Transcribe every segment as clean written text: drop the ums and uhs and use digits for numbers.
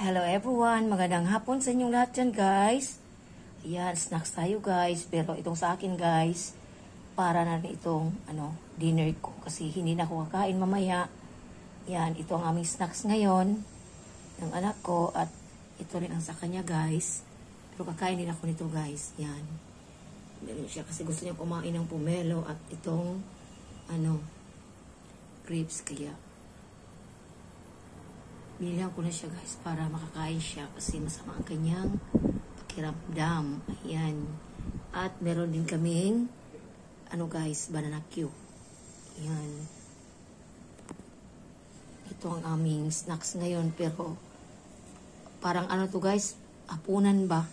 Hello everyone, magandang hapon sa inyong lahat dyan guys. Ayan, snacks tayo guys. Pero itong sa akin guys, para na rin itong dinner ko. Kasi hindi na ako kakain mamaya. Ayan, ito ang aming snacks ngayon. Ng anak ko at ito rin ang sa kanya guys. Pero kakain din ako nito guys. Ayan. Meron siya kasi gusto niya kumain ng pomelo at itong grapes kaya. Binilang ko na siya guys para makakain siya kasi masama ang kanyang pakiramdam. Ayan. At meron din kaming guys, banana Q. Ayan. Ito ang aming snacks ngayon pero parang to guys, hapunan ba?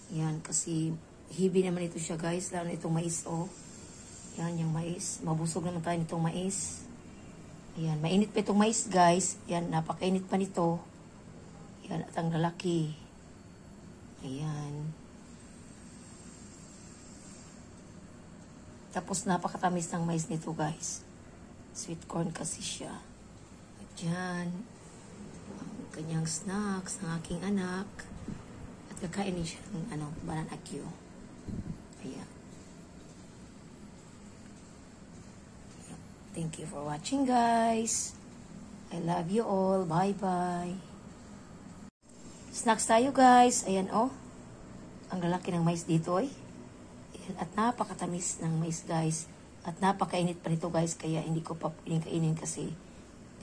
Ayan, kasi heavy naman ito siya guys, lalo na itong mais Ayan, yung mais. Mabusog naman tayo nitong mais. Ayan, mainit pa itong mais guys. Ayan, napakainit pa nito. Ayan, at ang lalaki. Ayan. Tapos napakatamis ng mais nito guys. Sweet corn kasi siya. At yan, ang kanyang snacks ng aking anak. At kakainin siya ng banana Q. Ayan. Thank you for watching guys. I love you all. Bye-bye. Snacks tayo guys. Ayan ang lalaki ng mais dito Ayan, at napakatamis ng mais guys. At napakainit pa nito guys. Kaya hindi ko pa kainin kasi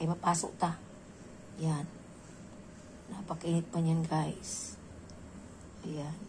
ay mapasok ta. Ayan. Napakainit pa niyan guys. Ayan.